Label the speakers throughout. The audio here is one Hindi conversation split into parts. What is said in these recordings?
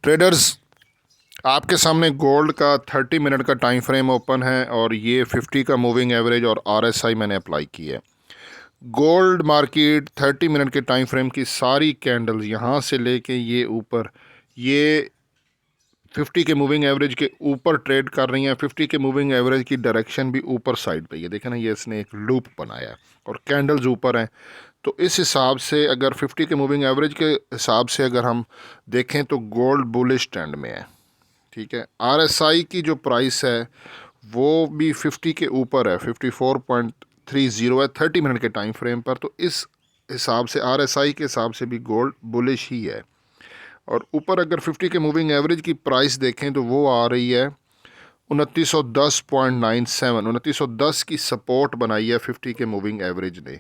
Speaker 1: ट्रेडर्स, आपके सामने गोल्ड का 30 मिनट का टाइम फ्रेम ओपन है और ये 50 का मूविंग एवरेज और आरएसआई मैंने अप्लाई की है। गोल्ड मार्केट 30 मिनट के टाइम फ्रेम की सारी कैंडल्स यहाँ से लेके ये ऊपर, ये 50 के मूविंग एवरेज के ऊपर ट्रेड कर रही हैं। 50 के मूविंग एवरेज की डायरेक्शन भी ऊपर साइड पे, ये देखें ना, ये इसने एक लूप बनाया है और कैंडल्स ऊपर हैं। तो इस हिसाब से अगर 50 के मूविंग एवरेज के हिसाब से अगर हम देखें तो गोल्ड बुलिश ट्रेंड में है। ठीक है, आरएसआई की जो प्राइस है वो भी 50 के ऊपर है, 54.30 है 30 मिनट के टाइम फ्रेम पर। तो इस हिसाब से आरएसआई के हिसाब से भी गोल्ड बुलिश ही है। और ऊपर अगर 50 के मूविंग एवरेज की प्राइस देखें तो वो आ रही है 2910.97। 2910 की सपोर्ट बनाई है 50 के मूविंग एवरेज ने।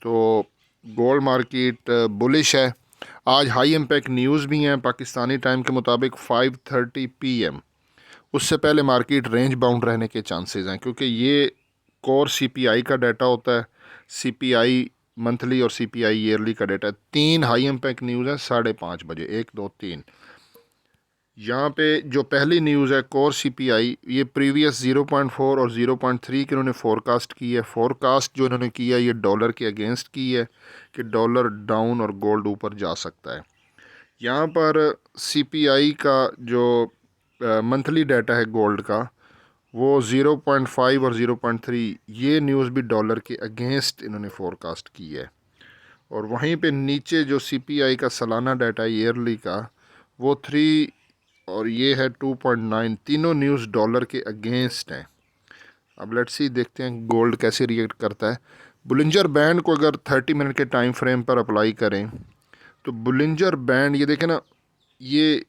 Speaker 1: तो गोल्ड मार्केट बुलिश है। आज हाई इम्पैक्ट न्यूज़ भी हैं। पाकिस्तानी टाइम के मुताबिक 5:30 PM, उससे पहले मार्केट रेंज बाउंड रहने के चांसेस हैं, क्योंकि ये कोर सीपीआई का डाटा होता है। सीपीआई मंथली और सीपीआई ईयरली का डाटा है। 3 हाई इम्पैक्ट न्यूज़ हैं 5:30 बजे, 1, 2, 3। यहाँ पे जो पहली न्यूज़ है कोर सीपीआई, ये प्रीवियस 0.4 और 0.3 की उन्होंने फोरकास्ट की है। फोरकास्ट जो इन्होंने की है ये डॉलर के अगेंस्ट की है कि डॉलर डाउन और गोल्ड ऊपर जा सकता है। यहाँ पर सीपीआई का जो मंथली डाटा है गोल्ड का, वो 0.5 और 0.3, ये न्यूज़ भी डॉलर के अगेंस्ट इन्होंने फोरकास्ट की है। और वहीं पे नीचे जो सीपीआई का सालाना डाटा है ईयरली का, वो 3 और ये है 2.9, तीनों न्यूज़ डॉलर के अगेंस्ट हैं। अब लेट्स सी, देखते हैं गोल्ड कैसे रिएक्ट करता है। बुलिंजर बैंड को अगर 30 मिनट के टाइम फ्रेम पर अप्लाई करें तो बुलिंजर बैंड, ये देखें ना, ये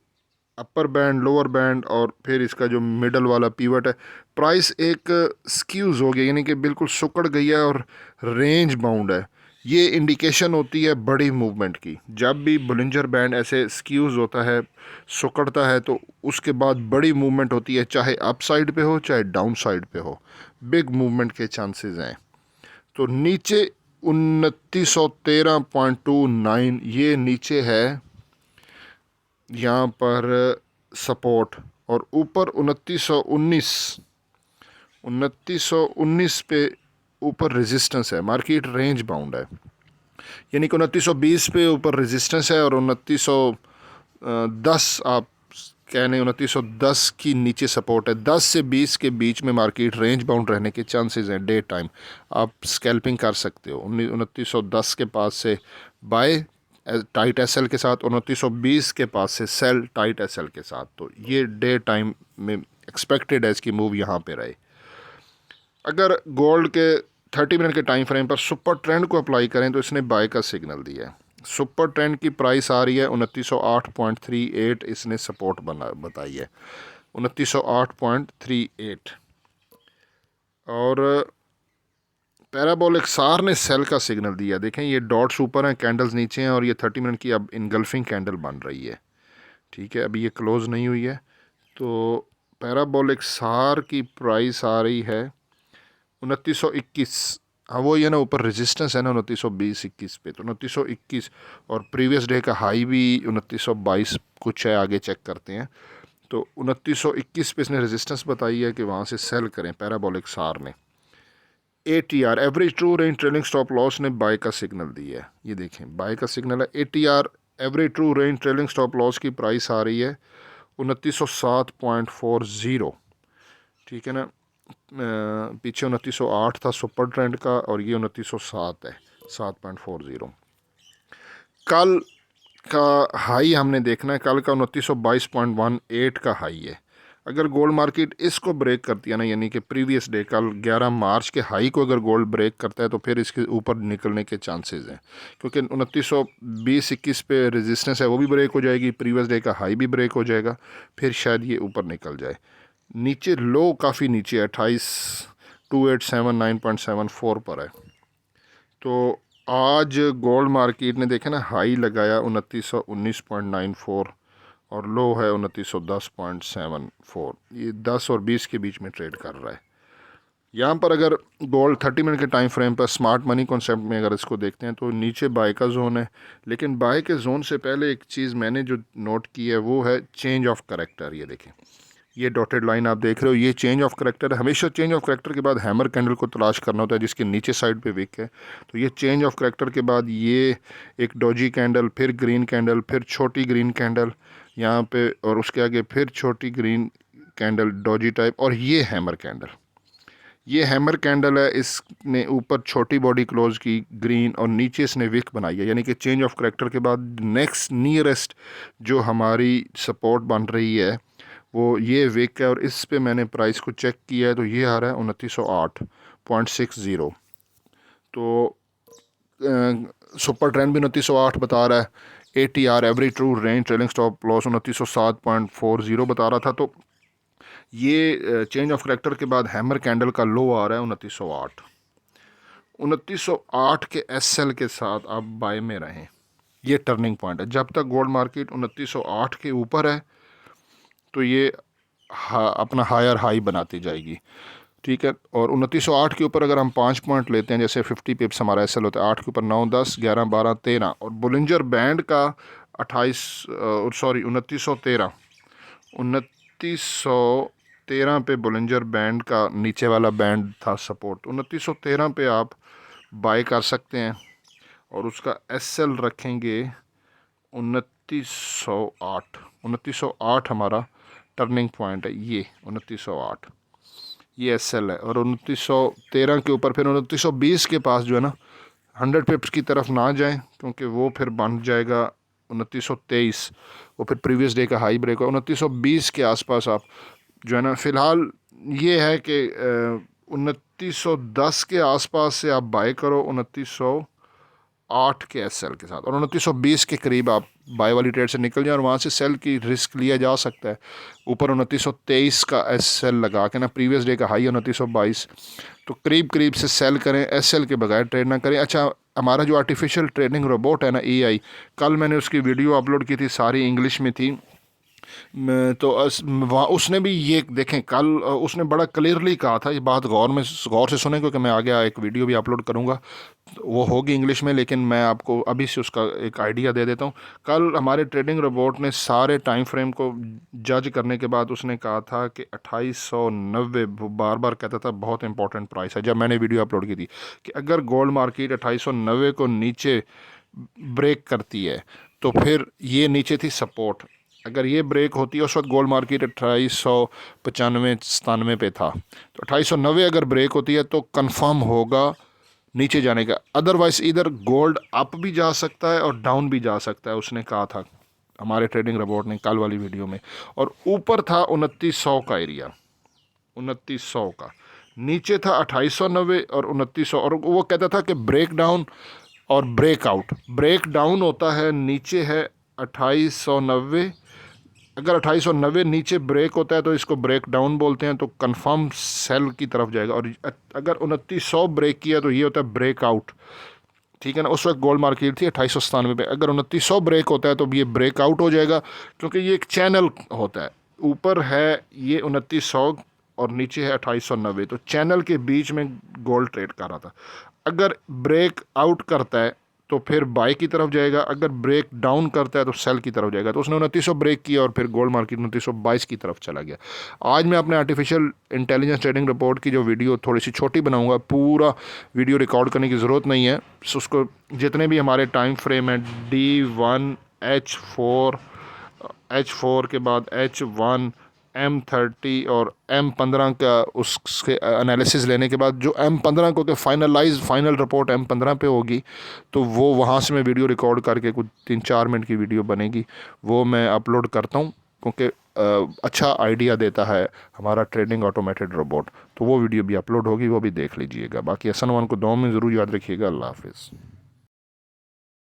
Speaker 1: अपर बैंड, लोअर बैंड और फिर इसका जो मिडल वाला पीवट है, प्राइस एक स्क्यूज़ हो गया, यानी कि बिल्कुल सुकड़ गई है और रेंज बाउंड है। ये इंडिकेशन होती है बड़ी मूवमेंट की। जब भी बुलिंजर बैंड ऐसे स्क्यूज़ होता है, सुकड़ता है, तो उसके बाद बड़ी मूवमेंट होती है, चाहे अप साइड पे हो चाहे डाउन साइड पे हो, बिग मूवमेंट के चांसेस हैं। तो नीचे 2913.29 ये नीचे है यहाँ पर सपोर्ट, और ऊपर 2919 पे ऊपर रेजिस्टेंस है। मार्केट रेंज बाउंड है, यानी कि 2920 पे ऊपर रेजिस्टेंस है और 2910, आप कहने 2910 की नीचे सपोर्ट है। 10 से 20 के बीच में मार्केट रेंज बाउंड रहने के चांसेस हैं। डे टाइम आप स्कैल्पिंग कर सकते हो 2910 के पास से बाय टाइट एसएल के साथ, 2920 के पास से सेल टाइट एसएल के साथ। तो ये डे टाइम में एक्सपेक्टेड है इसकी मूव यहाँ पे रहे। अगर गोल्ड के 30 मिनट के टाइम फ्रेम पर सुपर ट्रेंड को अप्लाई करें तो इसने बाय का सिग्नल दिया है। सुपर ट्रेंड की प्राइस आ रही है 2908.38, इसने सपोर्ट बताई है 2908.38। और पैराबोलिक सार ने सेल का सिग्नल दिया। देखें ये डॉट्स ऊपर हैं, कैंडल्स नीचे हैं और ये 30 मिनट की अब इनगल्फिंग कैंडल बन रही है। ठीक है, अभी ये क्लोज नहीं हुई है। तो पैराबोलिक सार की प्राइस आ रही है 2921। हाँ वो ये ना, ऊपर रेजिस्टेंस है ना 2920-21 पे, तो 2921 और प्रीवियस डे का हाई भी 2922 कुछ है, आगे चेक करते हैं। तो 2921 पे इसने रेजिस्टेंस बताई है कि वहाँ से सेल करें पैराबोलिक सार ने। ATR average true range trailing stop loss ने बाय का सिग्नल दिया है। ये देखें बाय का सिग्नल है। ATR average true range trailing stop loss की प्राइस आ रही है 2907.40। ठीक है ना, पीछे 2908 था सुपर ट्रेंड का और ये 2907 है, 7.40। कल का हाई हमने देखना है, कल का 2922.18 का हाई है। अगर गोल्ड मार्केट इसको ब्रेक करती है ना, यानी कि प्रीवियस डे कल 11 मार्च के हाई को अगर गोल्ड ब्रेक करता है तो फिर इसके ऊपर निकलने के चांसेस हैं, क्योंकि 2920-21 पे रेजिस्टेंस है वो भी ब्रेक हो जाएगी, प्रीवियस डे का हाई भी ब्रेक हो जाएगा, फिर शायद ये ऊपर निकल जाए। नीचे लो काफ़ी नीचे है, 28,287 9.74 पर है। तो आज गोल्ड मार्केट ने देखा ना हाई लगाया 2919.94 और लो है 2910.74। ये 10 और 20 के बीच में ट्रेड कर रहा है। यहाँ पर अगर गोल्ड 30 मिनट के टाइम फ्रेम पर स्मार्ट मनी कॉन्सेप्ट में अगर इसको देखते हैं तो नीचे बाय का जोन है, लेकिन बाय के जोन से पहले एक चीज़ मैंने जो नोट की है वो है चेंज ऑफ करेक्टर। ये देखें, ये डॉटेड लाइन आप देख रहे हो, ये चेंज ऑफ करेक्टर है। हमेशा चेंज ऑफ करेक्टर के बाद हैमर कैंडल को तलाश करना होता है जिसके नीचे साइड पे विक है। तो ये चेंज ऑफ करेक्टर के बाद ये एक डॉजी कैंडल, फिर ग्रीन कैंडल, फिर छोटी ग्रीन कैंडल यहाँ पे, और उसके आगे फिर छोटी ग्रीन कैंडल डॉजी टाइप, और ये हैमर कैंडल। ये हैमर कैंडल है, इसने ऊपर छोटी बॉडी क्लोज की ग्रीन और नीचे इसने विक बनाई है, यानी कि चेंज ऑफ करेक्टर के बाद नेक्स्ट नियरेस्ट जो हमारी सपोर्ट बन रही है वो ये विक है। और इस पे मैंने प्राइस को चेक किया है तो ये आ रहा है 2908.60। तो सुपर ट्रेंड भी 2908 बता रहा है। ATR average true range trailing stop loss 2907.40 बता रहा था। तो ये चेंज ऑफ करेक्टर के बाद हैमर कैंडल का लो आ रहा है 2908। 2908 के SL के साथ आप बाय में रहें, ये टर्निंग पॉइंट है। जब तक गोल्ड मार्केट 2908 के ऊपर है तो ये अपना हायर हाई बनाती जाएगी, ठीक है। और 2908 के ऊपर अगर हम 5 पॉइंट लेते हैं, जैसे 50 पिप्स हमारा SL होता है, 8 के ऊपर 9, 10, 11, 12, 13, और बुलिंजर बैंड का 2913 पे बुलिंजर बैंड का नीचे वाला बैंड था सपोर्ट। 2913 पे आप बाय कर सकते हैं और उसका SL रखेंगे 2908। 2908 हमारा टर्निंग पॉइंट है, ये 2908 ये SL है। और 2913 के ऊपर फिर 2920 के पास जो है ना, 100 पिप्स की तरफ ना जाएं क्योंकि वो फिर बन जाएगा 2923, वो फिर प्रीवियस डे का हाई ब्रेक हो। 2920 के आसपास आप जो है ना, फ़िलहाल ये है कि 2910 के आसपास से आप बाय करो 2908 के SL के साथ, और 2920 के करीब आप बाय वाली ट्रेड से निकल जाए और वहाँ से सेल की रिस्क लिया जा सकता है। ऊपर 2923 का SL लगा के ना, प्रीवियस डे का हाई 2922, तो करीब करीब से सेल करें, SL के बगैर ट्रेड ना करें। अच्छा, हमारा जो आर्टिफिशियल ट्रेडिंग रोबोट है ना, AI, कल मैंने उसकी वीडियो अपलोड की थी, सारी इंग्लिश में थी। तो वहाँ उसने भी ये देखें, कल उसने बड़ा क्लियरली कहा था, ये बात गौर से सुने क्योंकि मैं आगे एक वीडियो भी अपलोड करूँगा, वो होगी इंग्लिश में, लेकिन मैं आपको अभी से उसका एक आइडिया दे देता हूँ। कल हमारे ट्रेडिंग रोबोट ने सारे टाइम फ्रेम को जज करने के बाद उसने कहा था कि 2890, बार बार कहता था बहुत इंपॉर्टेंट प्राइस है, जब मैंने वीडियो अपलोड की थी, कि अगर गोल्ड मार्केट 2890 को नीचे ब्रेक करती है तो फिर ये नीचे थी सपोर्ट, अगर ये ब्रेक होती है, उस वक्त गोल्ड मार्केट 2895-97 पे था, तो 2890 अगर ब्रेक होती है तो कंफर्म होगा नीचे जाने का। अदरवाइज इधर गोल्ड अप भी जा सकता है और डाउन भी जा सकता है, उसने कहा था हमारे ट्रेडिंग रिपोर्ट ने कल वाली वीडियो में। और ऊपर था 2900 का एरिया, 2900 का, नीचे था 2890 और 2900, और वो कहता था कि ब्रेक डाउन और ब्रेकआउट। ब्रेक डाउन होता है, नीचे है 2890, अगर 2890 नीचे ब्रेक होता है तो इसको ब्रेक डाउन बोलते हैं, तो कंफर्म सेल की तरफ जाएगा। और अगर 2900 ब्रेक किया तो ये होता है ब्रेकआउट, ठीक है ना। उस वक्त गोल्ड मार्केट थी 2897 पे, अगर 2900 ब्रेक होता है तो ये ब्रेकआउट हो जाएगा, क्योंकि ये एक चैनल होता है, ऊपर है ये 2900 और नीचे है 2890, तो चैनल के बीच में गोल्ड ट्रेड कर रहा था। अगर ब्रेक आउट करता है तो फिर बाय की तरफ जाएगा, अगर ब्रेक डाउन करता है तो सेल की तरफ जाएगा। तो उसने 2900 ब्रेक किया और फिर गोल्ड मार्केट 2922 की तरफ चला गया। आज मैं अपने आर्टिफिशियल इंटेलिजेंस ट्रेडिंग रिपोर्ट की जो वीडियो थोड़ी सी छोटी बनाऊंगा, पूरा वीडियो रिकॉर्ड करने की ज़रूरत नहीं है, उसको जितने भी हमारे टाइम फ्रेम है D1, H4 के बाद H1, M30 और M15 का उसके एनालिसिस लेने के बाद जो M15 को के फाइनल रिपोर्ट M15 पे होगी, तो वो वहाँ से मैं वीडियो रिकॉर्ड करके कुछ 3-4 मिनट की वीडियो बनेगी, वो मैं अपलोड करता हूँ, क्योंकि अच्छा आइडिया देता है हमारा ट्रेडिंग ऑटोमेटेड रोबोट। तो वो वीडियो भी अपलोड होगी, वो भी देख लीजिएगा। बाकी हसन वन को दुआ में ज़रूर याद रखिएगा। अल्लाह हाफिज़।